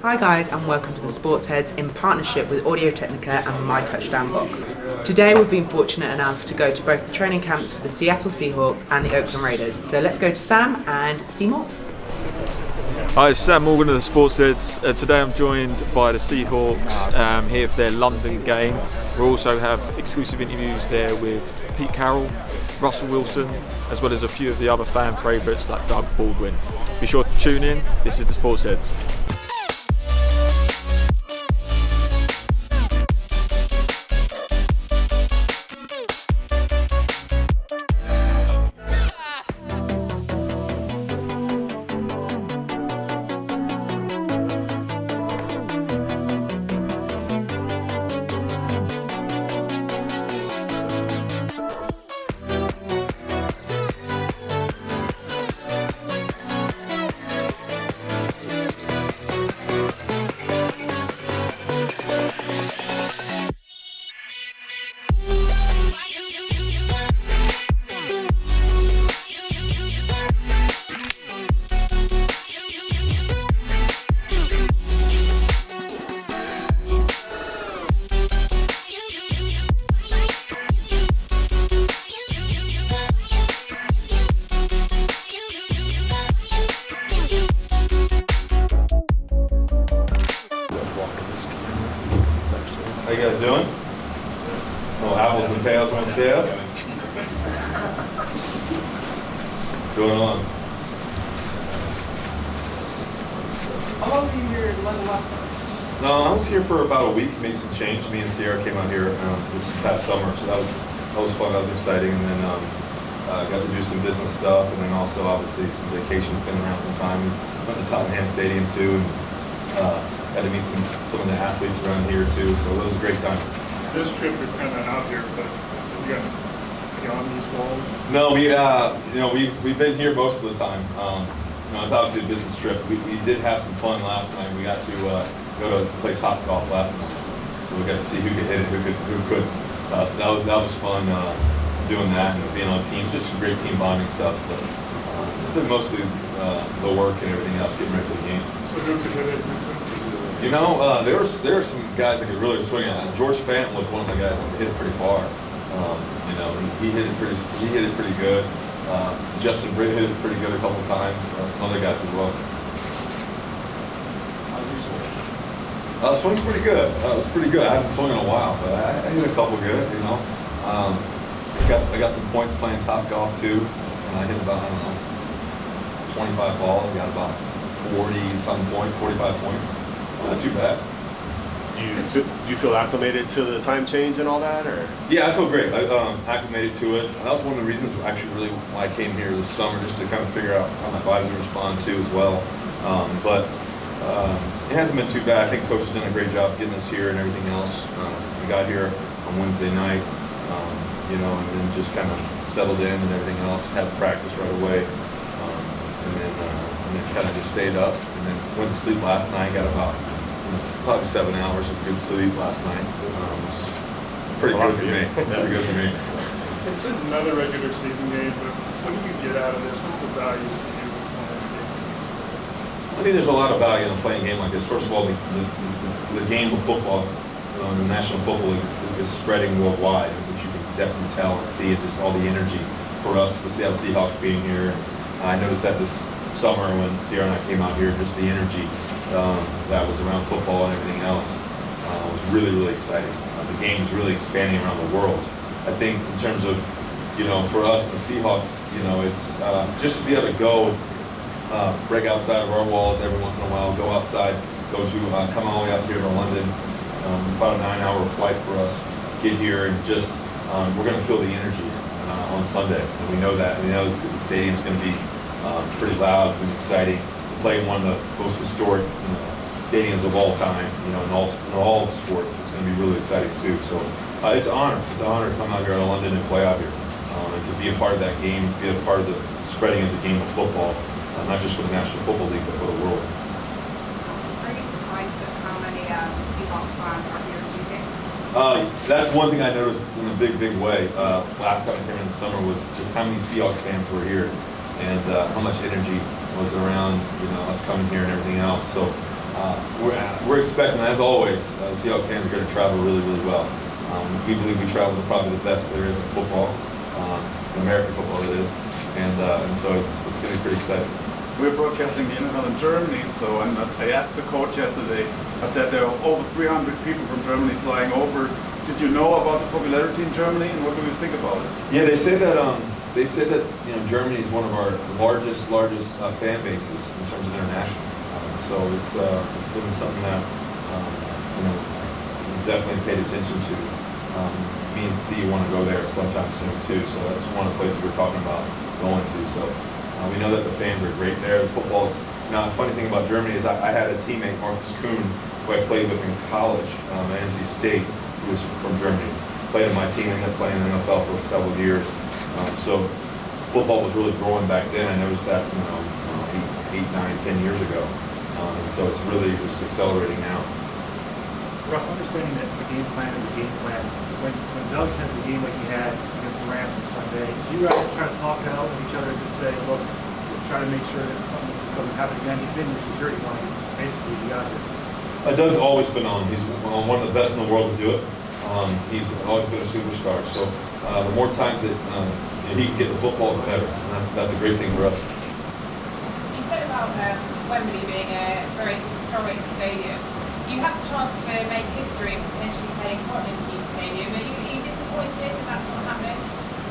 Hi guys, and welcome to the Sportsheads in partnership with Audio Technica and My Touchdown Box. Today we've been fortunate enough to go to both the training camps for the Seattle Seahawks and the Oakland Raiders. So let's go to Sam and see more. Hi, it's Sam Morgan of the Sportsheads. Today I'm joined by the Seahawks here for their London game. We also have exclusive interviews there with Pete Carroll, Russell Wilson, as well as a few of the other fan favourites like Doug Baldwin. Be sure to tune in. This is the Sportsheads. How you guys doing? Oh, apples and tails on stairs? What's going on? How long were you here in London last time? No, I was here for about a week, made some change. Me and Sierra came out here this past summer, so that was fun, that was exciting. And then got to do some business stuff, and then also obviously some vacation, spending around some time. Went to Tottenham Stadium too, and got to meet some of the athletes around here too, so it was a great time. This trip you're kind of out here, but you got beyond these walls? No, we've been here most of the time. It's obviously a business trip. We did have some fun last night. We got to go to play top golf last night, so we got to see who could hit it, who could. So that was fun doing that and being on teams. Just some great team bonding stuff. But it's been mostly the work and everything else, getting ready for the game. So who could hit it? There were some guys that could really swing it. George Fant was one of the guys that hit it pretty far. He hit it pretty good. Justin Britt hit it pretty good a couple times. Some other guys as well. How do you swing? Swing's pretty good. It was pretty good. I haven't swung in a while, but I hit a couple good. I got some points playing top golf too. And I hit about 25 balls. Got about 40-some points, 45 points. Not too bad. Do you feel acclimated to the time change and all that, or? Yeah, I feel great. I acclimated to it. That was one of the reasons actually really why I came here this summer, just to kind of figure out how my body would respond to as well. But it hasn't been too bad. I think Coach has done a great job getting us here and everything else. We got here on Wednesday night, and then just kind of settled in and everything else. Had practice right away, and then kind of just stayed up, and then went to sleep last night. Got about probably 7 hours of good sleep last night, which is pretty good for me. Pretty good for me. It's another regular season game, but what do you get out of this? What's the value to you? I think there's a lot of value in playing a game like this. First of all, the game of football, the National Football League, is spreading worldwide, which you can definitely tell and see, and just all the energy for us, the Seattle Seahawks being here. I noticed that this summer when Sierra and I came out here, just the energy that was around football and everything else was really, really exciting. The game is really expanding around the world. I think in terms of, for us, the Seahawks, it's just to be able to go break outside of our walls every once in a while, go outside, come all the way out here to London, about a 9-hour flight for us, get here and just, we're going to feel the energy on Sunday. And we know that. We know the stadium's going to be pretty loud. It's going to be exciting. Playing one of the most historic stadiums of all time, in all sports. It's going to be really exciting too. So it's an honor. It's an honor to come out here to London and play out here, and to be a part of that game, be a part of the spreading of the game of football, not just for the National Football League, but for the world. Are you surprised at how many Seahawks fans are here? Do you think? That's one thing I noticed in a big, big way. Last time I came in the summer was just how many Seahawks fans were here and how much energy was around, us coming here and everything else. So we're expecting, as always, Seahawks fans are going to travel really, really well. We believe we travel to probably the best there is in football, American football that is, and so it's going to be pretty exciting. We're broadcasting the NFL in Germany, so I asked the coach yesterday, I said there are over 300 people from Germany flying over. Did you know about the popularity in Germany, and what do you think about it? Yeah, they said that Germany is one of our largest fan bases in terms of international. So it's been something that we definitely paid attention to. Me and C want to go there sometime soon too. So that's one of the places we're talking about going to. So we know that the fans are great there. The football's the funny thing about Germany is I had a teammate, Marcus Kuhn, who I played with in college at NC State, who was from Germany. Played in my team, ended up playing in the NFL for several years. So football was really growing back then. I noticed that 8, 9, 10 years ago. And so it's really just accelerating now. Russ, understanding that the game plan is the game plan. When Doug has the game like he had against the Rams on Sunday, do you guys try to talk it out with each other and just say, look, we'll try to make sure that something doesn't happen again? He's been your security line. It's basically you got it. Doug's always phenomenal. He's one of the best in the world to do it. He's always been a superstar. So the more times that he can get the football, the better. And that's a great thing for us. You said about Wembley being a very historic stadium. You have the chance to make history and potentially playing Tottenham's new stadium. Are you disappointed that that's not happening?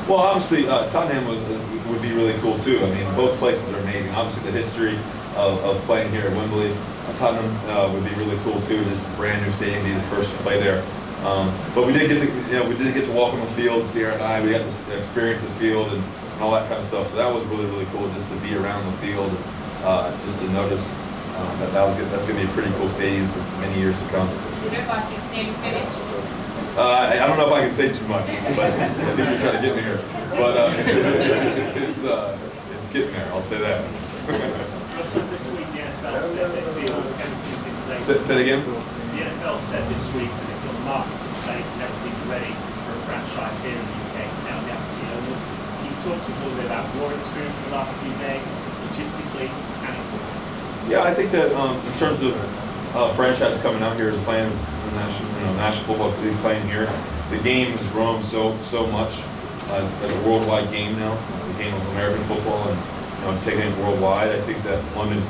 Well, obviously, Tottenham would be really cool too. I mean, both places are amazing. Obviously, the history of playing here at Wembley, Tottenham would be really cool too. Just a brand new stadium, be the first to play there. But we did get to walk on the field, Sierra and I. We got to experience the field and all that kind of stuff. So that was really, really cool just to be around the field, just to notice that's going to be a pretty cool stadium for many years to come. Does it look like it's nearly finished? I don't know if I can say too much, but I think you're trying to get me here. But it's getting there. I'll say that. This week the NFL said they feel everything's in place. Say it again. The NFL said this week that they feel the market's in place and everything's ready for a franchise here in the UK. It's now down to the owners. Can you talk to us a little bit about your experience in the last few days, logistically and in football? Yeah, I think that in terms of franchise coming out here and playing national football league, playing here, the game has grown so much. It's like a worldwide game now, the game of American football, and taking it worldwide. I think that London's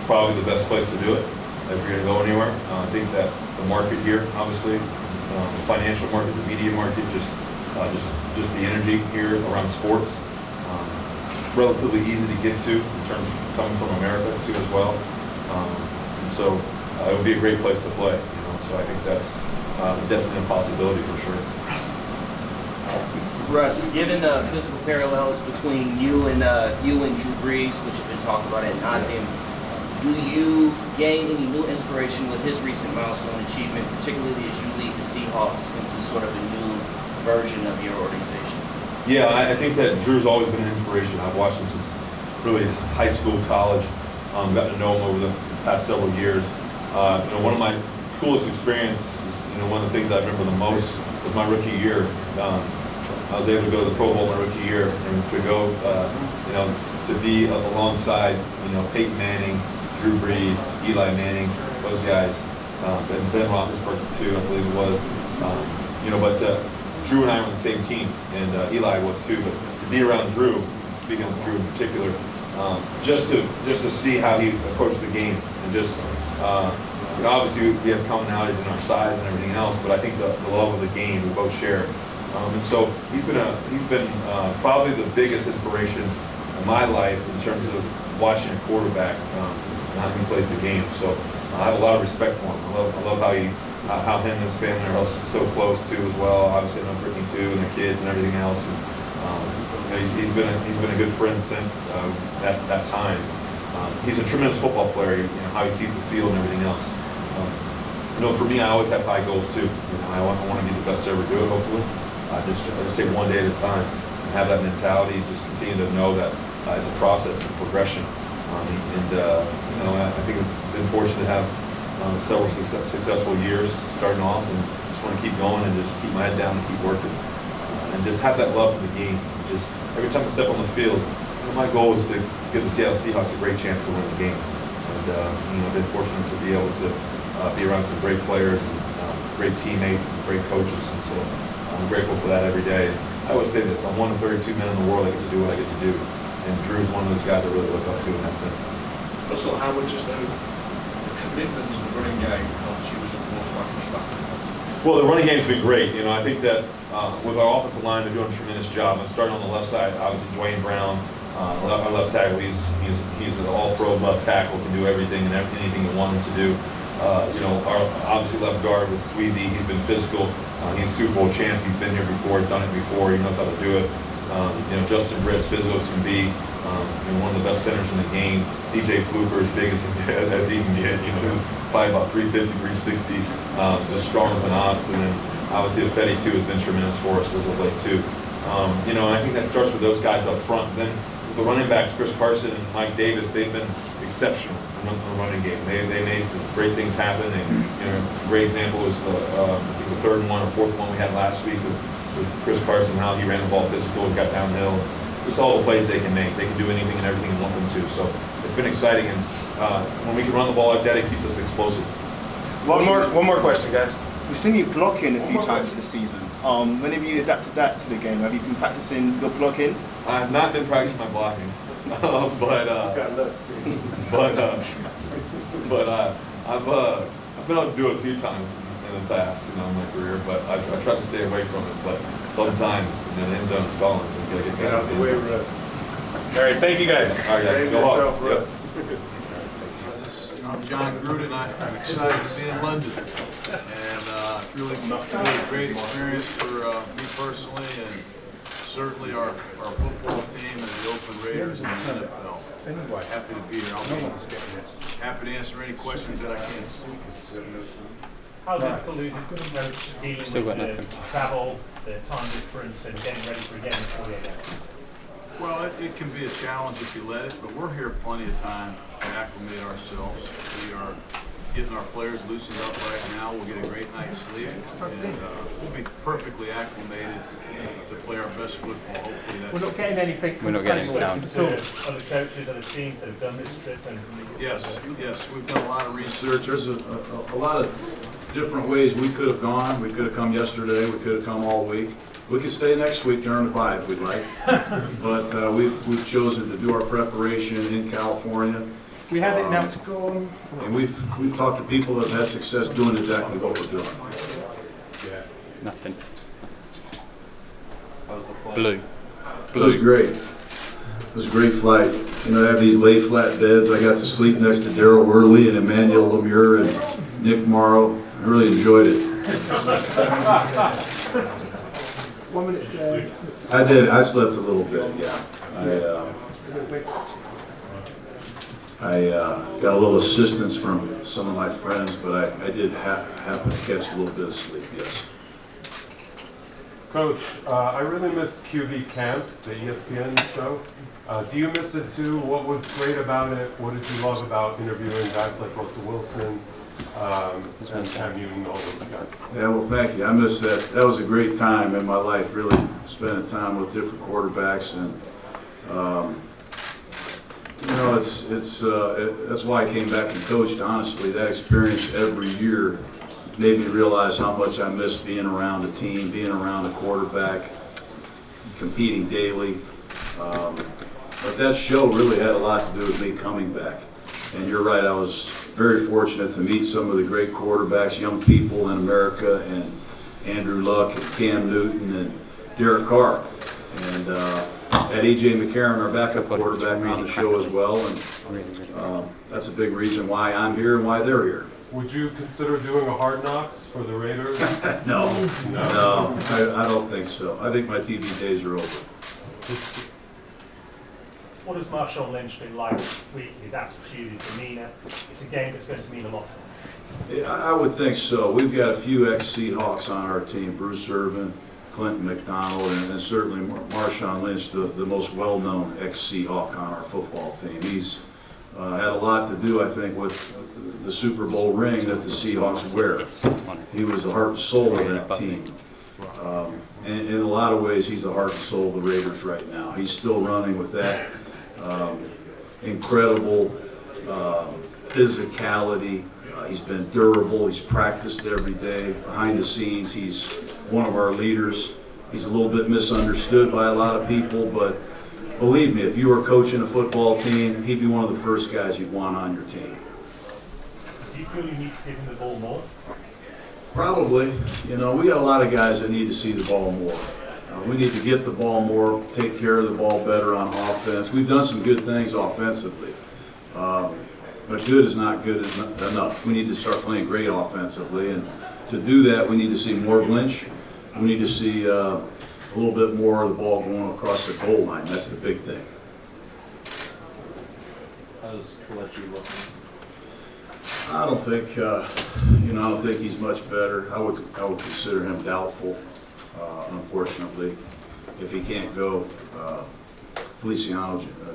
probably the best place to do it if you're going to go anywhere. I think that the market here, obviously, the financial market, the media market, just the energy here around sports. Relatively easy to get to in terms of coming from America too as well, and so it would be a great place to play. So I think that's definitely a possibility for sure. Russ, given the physical parallels between you and Drew Brees, which have been talked about ad nauseum, do you gain any new inspiration with his recent milestone achievement, particularly as you lead the Seahawks into sort of a new version of your organization? Yeah, I think that Drew's always been an inspiration. I've watched him since really high school, college. Gotten to know him over the past several years. One of my coolest experiences, one of the things I remember the most was my rookie year. I was able to go to the Pro Bowl my rookie year and to go, to be alongside, Peyton Manning, Drew Brees, Eli Manning, those guys, Ben Roethlisberger too, I believe it was. But Drew and I were on the same team, and Eli was too. But to be around Drew, speaking of Drew in particular, just to see how he approached the game, and just obviously we have commonalities in our size and everything else, but I think the love of the game we both share. And so he's been probably the biggest inspiration in my life in terms of watching a quarterback and how he plays the game. So I have a lot of respect for him. I love how him and his family are so close too as well. Obviously, I know Brittany too, and the kids and everything else. And, he's been a good friend since that time. He's a tremendous football player. How he sees the field and everything else. For me, I always have high goals too. I want to be the best to ever do it. Hopefully, I just take one day at a time and have that mentality. Just continue to know that it's a process, it's a progression. I think I've been fortunate to have several successful years starting off, and just want to keep going and just keep my head down and keep working, and just have that love for the game. Just every time I step on the field, my goal is to give the Seattle Seahawks a great chance to win the game. And been fortunate to be able to be around some great players and great teammates and great coaches, and so I'm grateful for that every day. I always say this: I'm one of 32 men in the world that get to do what I get to do, and Drew's one of those guys I really look up to in that sense. Russell, how would you say the commitment to the running game helped you as a quarterback in these last 3 months? Well, the running game's been great. I think that with our offensive line, they're doing a tremendous job. I'm starting on the left side. Obviously, Dwayne Brown, our left tackle. He's an all-pro left tackle. Can do everything and anything you want him to do. Our obviously left guard with Sweezy. He's been physical. He's Super Bowl champ. He's been here before, done it before. He knows how to do it. Justin Britt's physical as can be. One of the best centers in the game. DJ Fluker, as big as he can get. He's probably about 350, 360. Just strong as an ox. And then obviously Fetty too has been tremendous for us as of late too. And I think that starts with those guys up front. Then the running backs, Chris Carson and Mike Davis, they've been exceptional in the running game. They made great things happen. And a great example was the third one or fourth one we had last week with Chris Carson, how he ran the ball physical, got downhill. Just all the plays they can make. They can do anything and everything you want them to. So it's been exciting, and when we can run the ball like that, it keeps us explosive. One more question, guys. We've seen you blocking a few times this season. When have you adapted that to the game? Have you been practicing your blocking? I've not been practicing my blocking, I've been able to do it a few times in the past, in my career. But I try to stay away from it. But sometimes, the end zone is calling, so you gotta get out of the way, Russ. All right, thank you guys. All right, guys. Save Go yourself, Hawks. Russ. I'm John Gruden. I'm excited to be in London, and it's really a great experience for me personally, and certainly our football team and the Oakland Raiders and the NFL. Happy to be here. I'll be happy to answer any questions that I can. How difficult is it dealing with the travel, the time difference, and getting ready for a game in 48 hours? Well, it can be a challenge if you let it, but we're here plenty of time to acclimate ourselves. We are getting our players loosened up right now. We'll get a great night's sleep, and we'll be perfectly acclimated to play our best football. Hopefully that's... We're not getting anything from We're not getting sound. Other coaches, other teams that have done this trip. Yes, we've done a lot of research. There's a lot of different ways we could have gone. We could have come yesterday. We could have come all week. We could stay next week during the bye if we'd like, but we've chosen to do our preparation in California. We have it now to go on. And we've talked to people that have had success doing exactly what we're doing. Yeah. Nothing. Blue. It was great. It was a great flight. They have these lay flat beds. I got to sleep next to Darryl Worley and Emmanuel Lemure and Nick Morrow. I really enjoyed it. 1 minute there. I did. I slept a little bit, yeah. I got a little assistance from some of my friends, but I did happen to catch a little bit of sleep, yes. Coach, I really miss QB Camp, the ESPN show. Do you miss it too? What was great about it? What did you love about interviewing guys like Russell Wilson and Cam Newton, all those guys? Yeah, well, thank you. I miss that. That was a great time in my life, really spending time with different quarterbacks, and that's why I came back and coached. Honestly, that experience every year made me realize how much I miss being around a team, being around a quarterback, competing daily. But that show really had a lot to do with me coming back. And you're right, I was very fortunate to meet some of the great quarterbacks, young people in America, and Andrew Luck and Cam Newton and Derek Carr. And had E.J. McCarron, our backup quarterback, on the show as well. And that's a big reason why I'm here and why they're here. Would you consider doing a Hard Knocks for the Raiders? No, I don't think so. I think my TV days are over. What has Marshawn Lynch been like this week? His attitude, his demeanour? It's a game that's going to mean a lot to him. I would think so. We've got a few ex-Seahawks on our team, Bruce Irvin, Clinton McDonald, and certainly Marshawn Lynch, the most well-known ex-Seahawk on our football team. He's had a lot to do, I think, with the Super Bowl ring that the Seahawks wear. He was the heart and soul of that team. And in a lot of ways, he's the heart and soul of the Raiders right now. He's still running with that incredible physicality. He's been durable. He's practiced every day. Behind the scenes, he's one of our leaders. He's a little bit misunderstood by a lot of people, but believe me, if you were coaching a football team, he'd be one of the first guys you'd want on your team. Do you feel you need to give him the ball more? Probably. You know, we got a lot of guys that need to see the ball more. We need to get the ball more, take care of the ball better on offense. We've done some good things offensively, but good is not good enough. We need to start playing great offensively, and to do that, we need to see more of Lynch. We need to see a little bit more of the ball going across the goal line. That's the big thing. How's Kelechi looking? I don't think, I don't think he's much better. I would consider him doubtful. Unfortunately, if he can't go,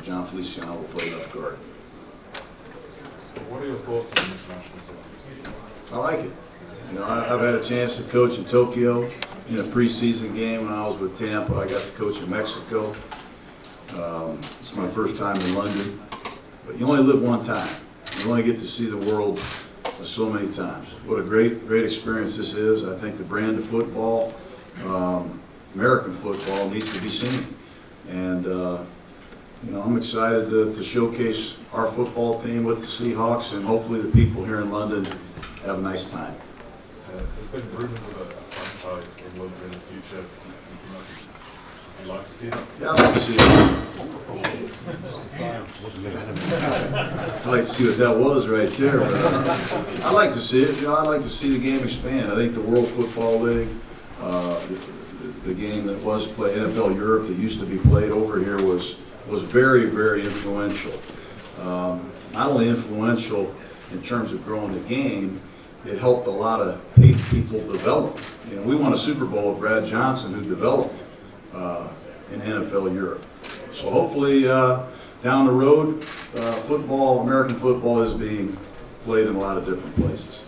John Feliciano will play left guard. What are your thoughts on this national team? I like it. You know, I've had a chance to coach in Tokyo in a preseason game when I was with Tampa. I got to coach in Mexico. It's my first time in London. But you only live one time. You only get to see the world so many times. What a great experience this is. I think the brand of football, American football, needs to be seen. And, I'm excited to showcase our football team with the Seahawks, and hopefully the people here in London have a nice time. There's been rumors of a franchise in London in the future. Would you like to see that? Yeah, I'd like to see it. I'd like to see what that was right there. But, I'd like to see it. I'd like to see the game expand. I think the World Football League, the game that was played, NFL Europe, that used to be played over here was very, very influential. Not only influential in terms of growing the game, it helped a lot of people develop. You know, we won a Super Bowl with Brad Johnson, who developed in NFL Europe. So hopefully down the road, American football is being played in a lot of different places.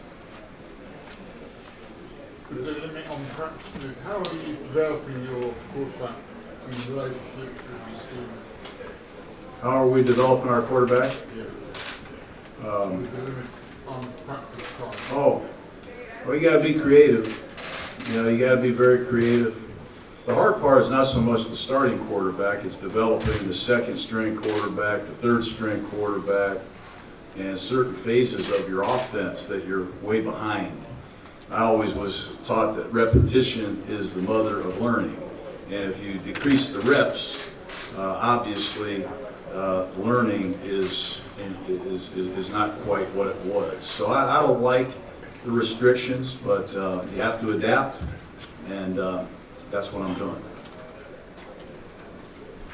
How are you developing your quarterback in relationship with your team? How are we developing our quarterback? Yeah. With the limit on practice time. Well, you got to be creative. You know, you got to be very creative. The hard part is not so much the starting quarterback, it's developing the second string quarterback, the third string quarterback, and certain phases of your offense that you're way behind. I always was taught that repetition is the mother of learning. And if you decrease the reps, obviously learning is not quite what it was. So I don't like the restrictions, but you have to adapt, and that's what I'm doing.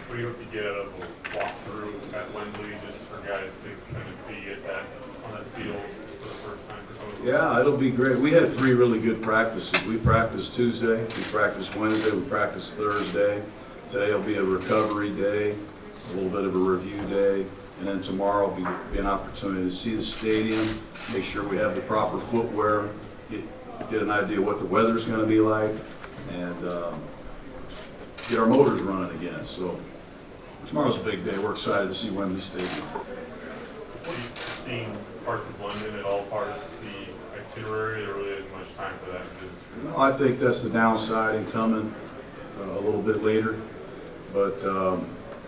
What do you hope you get out of a walkthrough at Wembley, just for guys to kind of be on that field for the first time for some of them? Yeah, it'll be great. We had 3 really good practices. We practiced Tuesday, we practiced Wednesday, we practiced Thursday. Today will be a recovery day, a little bit of a review day, and then tomorrow will be an opportunity to see the stadium, make sure we have the proper footwear, get an idea what the weather's going to be like, and get our motors running again. So tomorrow's a big day. We're excited to see Wembley Stadium. Seeing parts of London at all parts of the itinerary, there really isn't much time for that. No, I think that's the downside in coming a little bit later. But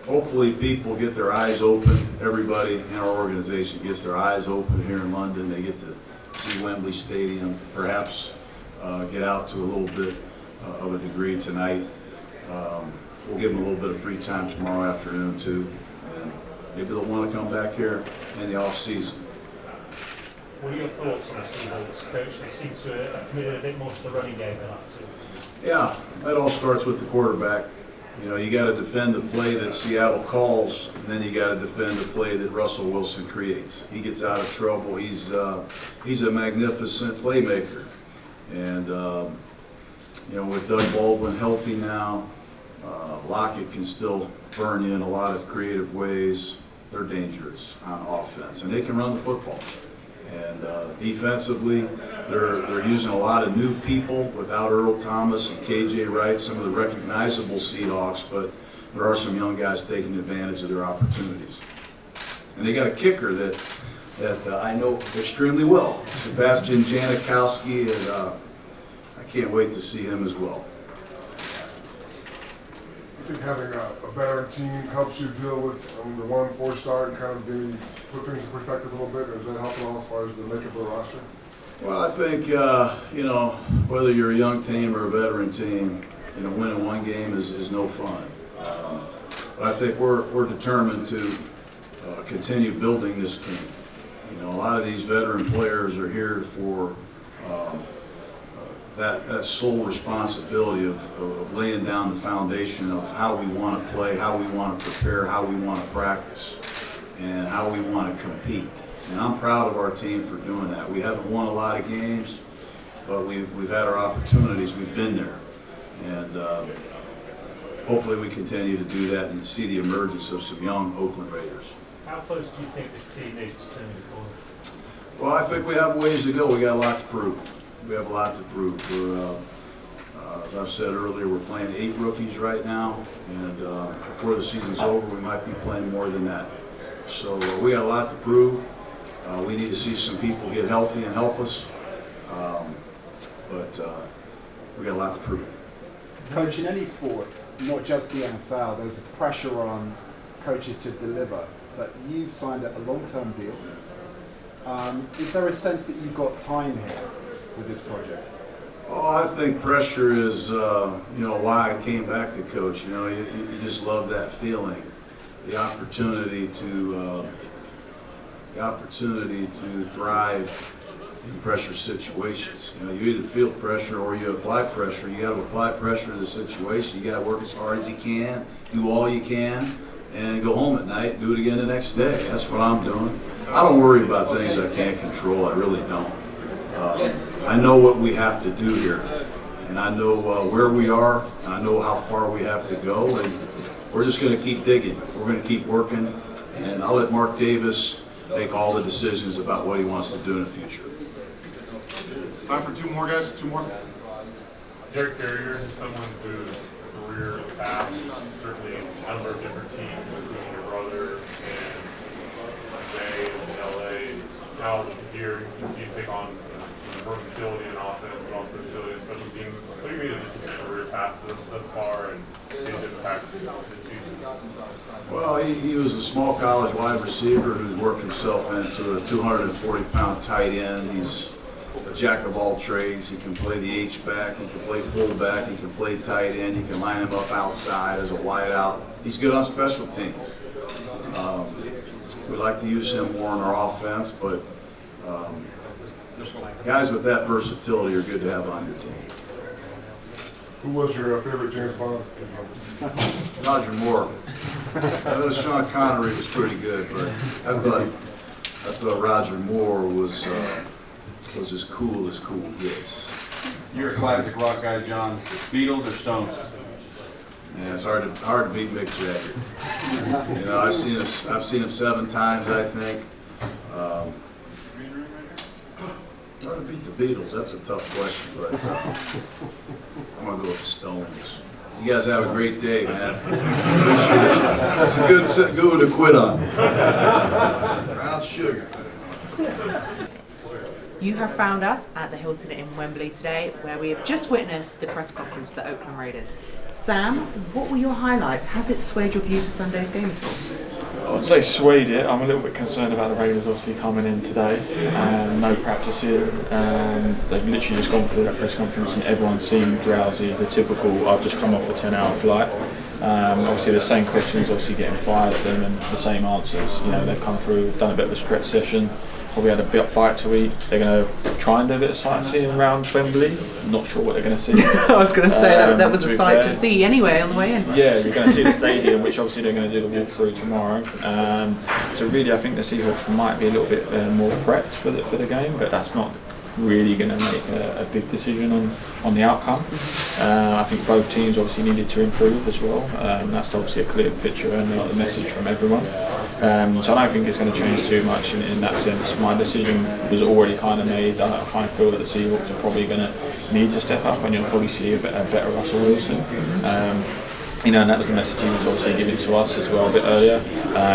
hopefully people get their eyes open. Everybody in our organization gets their eyes open here in London. They get to see Wembley Stadium, perhaps get out to a little bit of a degree tonight. We'll give them a little bit of free time tomorrow afternoon too. And maybe they'll want to come back here in the off season. What are your thoughts on the Seahawks, Coach? They seem to have committed a bit more to the running game than us too. Yeah, that all starts with the quarterback. You know, you got to defend the play that Seattle calls, and then you got to defend the play that Russell Wilson creates. He gets out of trouble. He's a magnificent playmaker, and with Doug Baldwin healthy now, Lockett can still burn you in a lot of creative ways. They're dangerous on offense, and they can run the football. And defensively, they're using a lot of new people without Earl Thomas and KJ Wright, some of the recognizable Seahawks, but there are some young guys taking advantage of their opportunities. And they got a kicker that that I know extremely well, Sebastian Janikowski, and I can't wait to see him as well. I think having a veteran team helps you deal with the 1-4 start and kind of put things in perspective a little bit. Does that help at all as far as the makeup of the roster? Well, I think, you know, whether you're a young team or a veteran team, you know, winning one game is no fun. But I think we're determined to continue building this team. You know, a lot of these veteran players are here for that sole responsibility of laying down the foundation of how we want to play, how we want to prepare, how we want to practice, and how we want to compete. And I'm proud of our team for doing that. We haven't won a lot of games, but we've had our opportunities. We've been there, and hopefully we continue to do that and see the emergence of some young Oakland Raiders. How close do you think this team needs to turn the corner? Well, I think we have ways to go. We got a lot to prove. We have a lot to prove. We're, as I've said earlier, we're playing 8 rookies right now, and before the season's over, we might be playing more than that. So we got a lot to prove. We need to see some people get healthy and help us, but we got a lot to prove. Coach, in any sport, not just the NFL, there's pressure on coaches to deliver, but you've signed a long-term deal. Is there a sense that you've got time here with this project? Oh, I think pressure is, you know, why I came back to coach. You know, you just love that feeling, the opportunity to thrive in pressure situations. You know, you either feel pressure or you apply pressure. You got to apply pressure to the situation. You got to work as hard as you can, do all you can, and go home at night, do it again the next day. That's what I'm doing. I don't worry about things I can't control. I really don't. I know what we have to do here, and I know where we are, and I know how far we have to go, and we're just going to keep digging. We're going to keep working, and I'll let Mark Davis make all the decisions about what he wants to do in the future. Time for 2 more, guys. 2 more. Derek Carrier, someone whose career path, certainly a number of different teams, including your brother and Jay in LA. Now here you see him take on versatility in offense, but also agility in special teams. What do you mean this is his career path thus far and his impact this season? Well, he was a small college wide receiver who's worked himself into a 240-pound tight end. He's a jack of all trades. He can play the H-back, he can play fullback, he can play tight end, you can line him up outside as a wideout. He's good on special teams. We like to use him more in our offense, but guys with that versatility are good to have on your team. Who was your favorite James Bond? Roger Moore. I know Sean Connery was pretty good, but I thought Roger Moore was as cool gets. You're a classic rock guy, John. Beatles or Stones? Yeah, it's hard to beat Mick Jagger. You know, I've seen him 7 times, I think. Hard to beat the Beatles. That's a tough question, but I'm gonna go with Stones. You guys have a great day, man. That's a good one to quit on. Brown sugar. You have found us at the Hilton in Wembley today, where we have just witnessed the press conference for the Oakland Raiders. Sam, what were your highlights? Has it swayed your view for Sunday's game at all? I'd say swayed it. I'm a little bit concerned about the Raiders obviously coming in today. No practicing. They've literally just gone through that press conference and everyone seemed drowsy. The typical, I've just come off a 10-hour flight. Obviously the same questions obviously getting fired at them and the same answers. You know, they've come through, done a bit of a stretch session. Probably had a bite to eat. They're going to try and do a bit of sightseeing around Wembley. Not sure what they're going to see. I was going to say that was a sight to see anyway on the way in. Yeah, you're going to see the stadium, which obviously they're going to do the walkthrough tomorrow. So really, I think the Seahawks might be a little bit more prepped for the game, but that's not really going to make a big decision on the outcome. I think both teams obviously needed to improve as well. That's obviously a clear picture and the message from everyone. So I don't think it's going to change too much in that sense. My decision was already kind of made. I kind of feel that the Seahawks are probably going to need to step up, and you'll probably see a better Russell Wilson. You know, and that was the message he was obviously giving to us as well a bit earlier.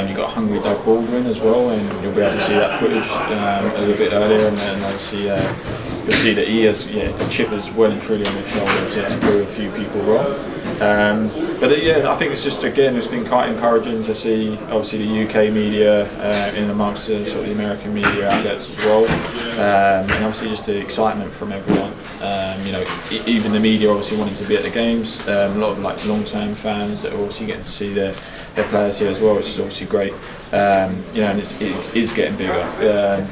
You've got hungry Doug Baldwin as well, and you'll be able to see that footage a little bit earlier, and then obviously you'll see that he has the chip is well and truly on his shoulder to prove a few people wrong. But yeah, I think it's just, again, it's been quite encouraging to see obviously the UK media in amongst the sort of the American media outlets as well, and obviously just the excitement from everyone. You know, even the media obviously wanting to be at the games. A lot of like long-term fans that are obviously getting to see their players here as well, which is obviously great. You know, and it is getting bigger.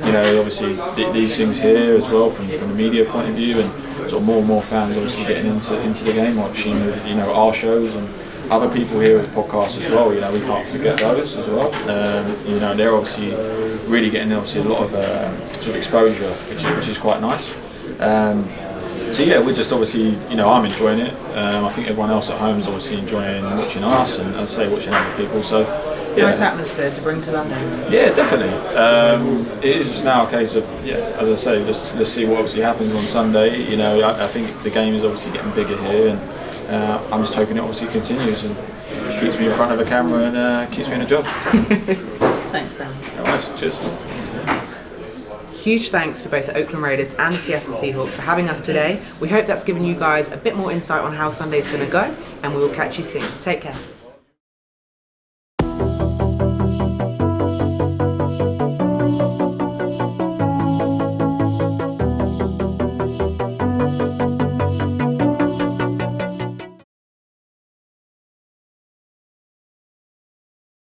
You know, obviously these things here as well from the media point of view, and sort of more fans obviously getting into the game, watching, you know, our shows and other people here with podcasts as well. You know, we can't forget those as well. You know, they're obviously really getting obviously a lot of sort of exposure, which is quite nice. So yeah, we're just obviously, you know, I'm enjoying it. I think everyone else at home is obviously enjoying watching us and watching other people. So yeah. Nice atmosphere to bring to London. Yeah, definitely. It is just now a case of, as I say, just let's see what obviously happens on Sunday. You know, I think the game is obviously getting bigger here, and I'm just hoping it obviously continues and keeps me in front of a camera and keeps me in a job. Thanks, Sam. All right, cheers. Huge thanks to both the Oakland Raiders and the Seattle Seahawks for having us today. We hope that's given you guys a bit more insight on how Sunday's going to go, and we will catch you soon. Take care.